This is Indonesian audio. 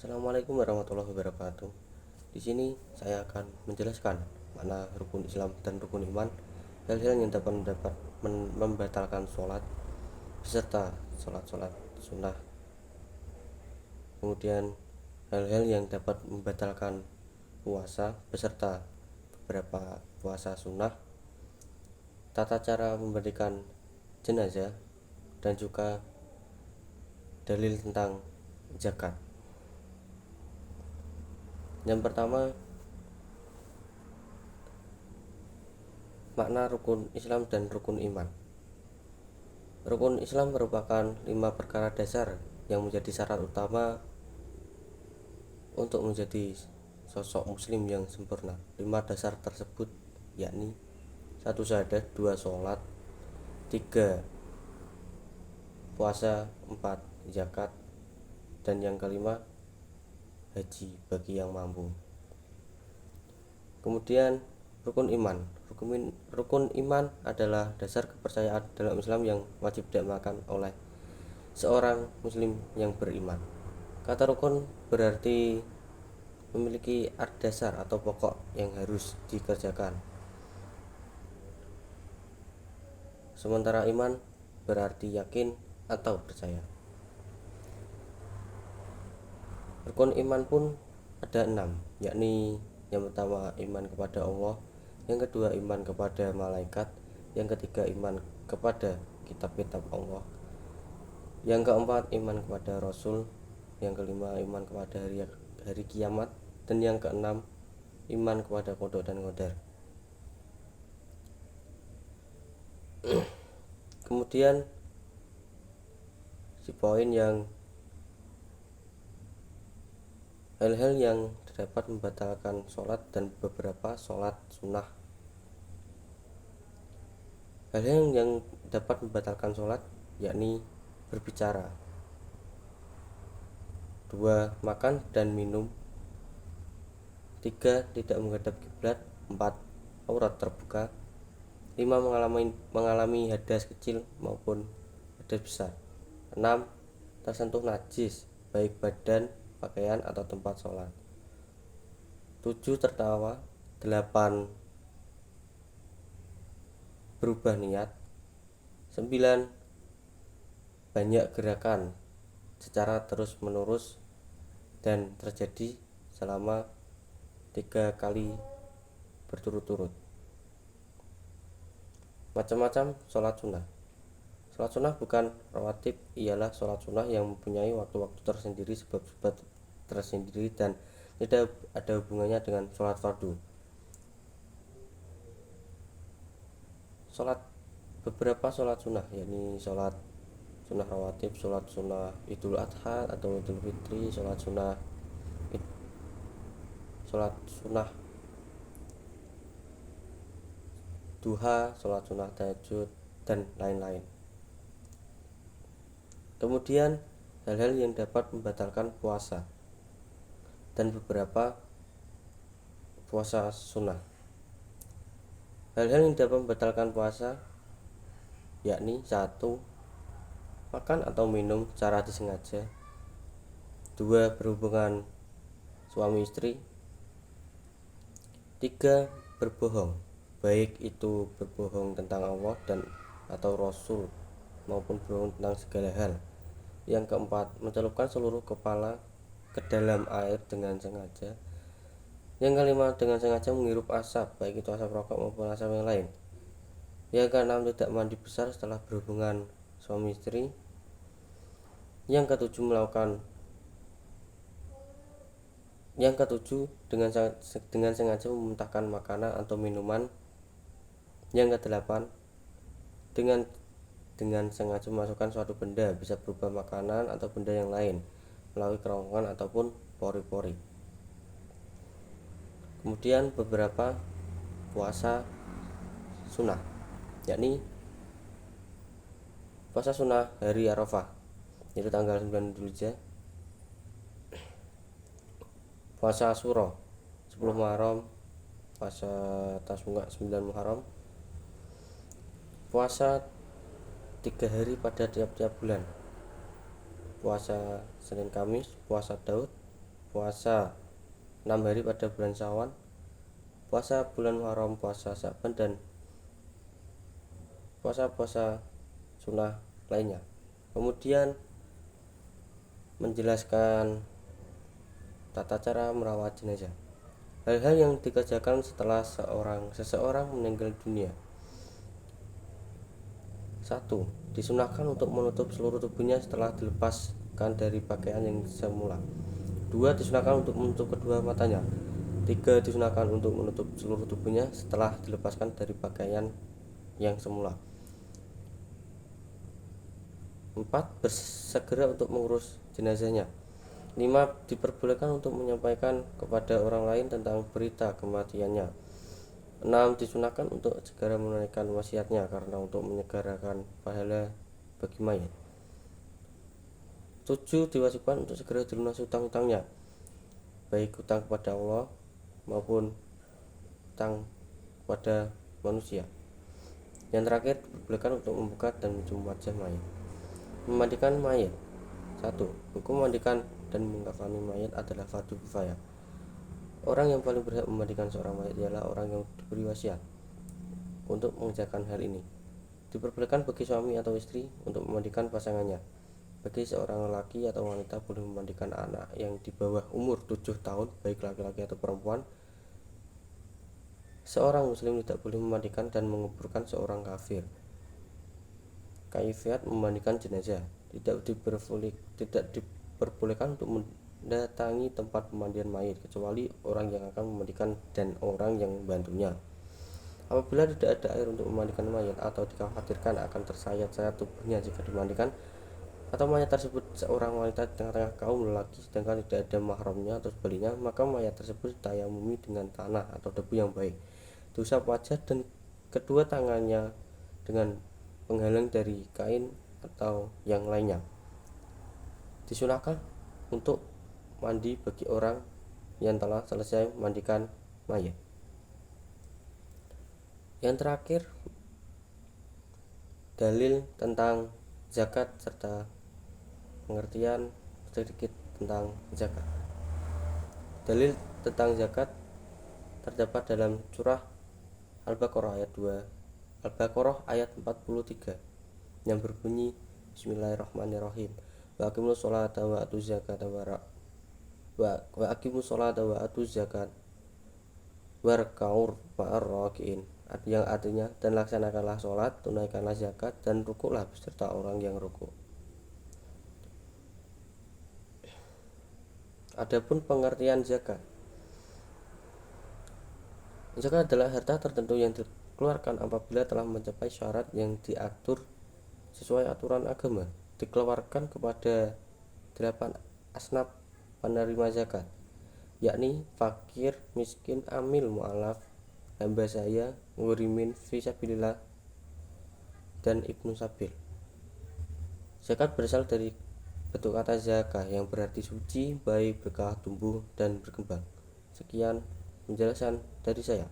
Assalamualaikum warahmatullahi wabarakatuh. Di sini saya akan menjelaskan makna rukun Islam dan rukun iman, hal-hal yang dapat membatalkan sholat beserta sholat sunnah. Kemudian hal-hal yang dapat membatalkan puasa beserta beberapa puasa sunnah, tata cara memandikan jenazah, dan juga dalil tentang zakat. Yang pertama, makna rukun Islam dan rukun iman. Rukun Islam merupakan 5 perkara dasar yang menjadi syarat utama untuk menjadi sosok muslim yang sempurna. 5 dasar tersebut yakni 1 syahadat, 2 sholat, 3 puasa, 4 zakat, dan yang kelima haji bagi yang mampu. Kemudian rukun iman. Rukun iman adalah dasar kepercayaan dalam Islam yang wajib diamalkan oleh seorang muslim yang beriman. Kata rukun berarti memiliki dasar atau pokok yang harus dikerjakan. Sementara iman berarti yakin atau percaya. Rukun iman pun ada 6, yakni yang pertama iman kepada Allah, yang kedua iman kepada malaikat, yang ketiga iman kepada kitab-kitab Allah, yang keempat iman kepada Rasul, yang kelima iman kepada hari kiamat, dan yang keenam iman kepada qada dan qadar. Kemudian poin yang hal-hal yang dapat membatalkan sholat dan beberapa sholat sunnah. Hal-hal yang dapat membatalkan sholat yakni berbicara, 2 makan dan minum, 3 tidak menghadap kiblat, 4 aurat terbuka, 5 mengalami hadas kecil maupun hadas besar, 6 tersentuh najis baik badan, pakaian atau tempat sholat, 7 tertawa, 8 berubah niat, 9 banyak gerakan secara terus menerus dan terjadi selama 3 kali berturut-turut. Macam-macam sholat sunnah. Sholat sunnah bukan rawatib, ialah sholat sunnah yang mempunyai waktu-waktu tersendiri, sebab-sebab tersendiri, dan tidak ada hubungannya dengan sholat fardu. Beberapa sholat sunnah yakni sholat sunnah rawatib, sholat sunnah Idul Adha atau Idul Fitri, sholat sunnah duha, sholat sunnah tahajud, dan lain-lain. Kemudian hal-hal yang dapat membatalkan puasa dan beberapa puasa sunnah. Hal-hal yang dapat membatalkan puasa yakni 1 makan atau minum secara disengaja, 2 berhubungan suami istri, 3 berbohong, baik itu berbohong tentang Allah dan atau Rasul maupun berbohong tentang segala hal. Yang keempat, mencelupkan seluruh kepala ke dalam air dengan sengaja. Yang kelima, dengan sengaja menghirup asap, baik itu asap rokok maupun asap yang lain. Yang keenam, tidak mandi besar setelah berhubungan suami istri. Yang ketujuh, dengan sengaja memuntahkan makanan atau minuman. Yang kedelapan, dengan sengaja memasukkan suatu benda, bisa berupa makanan atau benda yang lain, melalui kerongkongan ataupun pori-pori. Kemudian beberapa puasa sunnah, yakni puasa sunnah hari Arafah, yaitu tanggal 9 Dzulhijjah, puasa Asyura 10 Muharram, puasa Tasyrik 9 Muharram, puasa 3 hari pada tiap-tiap bulan, puasa Senin Kamis, puasa Daud, puasa 6 hari pada bulan Syawal, puasa bulan Muharram, puasa Syaban, dan puasa-puasa sunnah lainnya. Kemudian menjelaskan tata cara merawat jenazah. Hal-hal yang dikerjakan setelah seseorang meninggal dunia. 1. Disunahkan untuk menutup seluruh tubuhnya setelah dilepaskan dari pakaian yang semula. 2. Disunahkan untuk menutup kedua matanya. 3. Disunahkan untuk menutup seluruh tubuhnya setelah dilepaskan dari pakaian yang semula. 4. Bersegera untuk mengurus jenazahnya. 5. Diperbolehkan untuk menyampaikan kepada orang lain tentang berita kematiannya. 6. Disunahkan untuk segera menunaikan wasiatnya karena untuk menyegerakan pahala bagi mayat. 7. Diwajibkan untuk segera dilunasi hutang-hutangnya, baik hutang kepada Allah maupun hutang kepada manusia. Yang terakhir, diperbolehkan untuk membuka dan mencium wajah mayat. Memandikan mayat. 1. Hukum memandikan dan mengkafani mayat adalah fardu kifayah. Orang yang paling berhak memandikan seorang mayat ialah orang yang diberi wasiat untuk mengerjakan hal ini. Diperbolehkan bagi suami atau istri untuk memandikan pasangannya. Bagi seorang lelaki atau wanita boleh memandikan anak yang di bawah umur 7 tahun, baik laki-laki atau perempuan. Seorang muslim tidak boleh memandikan dan menguburkan seorang kafir. Kaifiat memandikan jenazah. Tidak diperbolehkan untuk mendatangi tempat pemandian mayat kecuali orang yang akan memandikan dan orang yang membantunya. Apabila tidak ada air untuk memandikan mayat atau dikhawatirkan akan tersayat-sayat tubuhnya jika dimandikan, atau mayat tersebut seorang wanita di tengah-tengah kaum lelaki sedangkan tidak ada mahramnya atau sebaliknya, maka mayat tersebut ditayamumi dengan tanah atau debu yang baik, diusap wajah dan kedua tangannya dengan penghalang dari kain atau yang lainnya. Disunahkan untuk mandi bagi orang yang telah selesai memandikan mayat. Yang terakhir, dalil tentang zakat serta pengertian sedikit tentang zakat. Dalil tentang zakat terdapat dalam surah Al-Baqarah ayat 2, Al-Baqarah ayat 43 yang berbunyi Bismillahirrahmanirrahim. Wa aqimus sholata wa atuz zakata wa aqimus sholata wa atuz zakat warka'ur ma'ar raki'in, yang artinya dan laksanakanlah sholat, tunaikanlah zakat, dan rukuklah beserta orang yang rukuk. Adapun pengertian zakat. Zakat adalah harta tertentu yang dikeluarkan apabila telah mencapai syarat yang diatur sesuai aturan agama. Dikeluarkan kepada 8 asnaf penerima zakat, yakni fakir, miskin, amil, mu'alaf, hamba saya, ngurimin fisabilillah, dan ibnu sabil. Zakat berasal dari bentuk kata zakah yang berarti suci, baik, berkah, tumbuh, dan berkembang. Sekian penjelasan dari saya.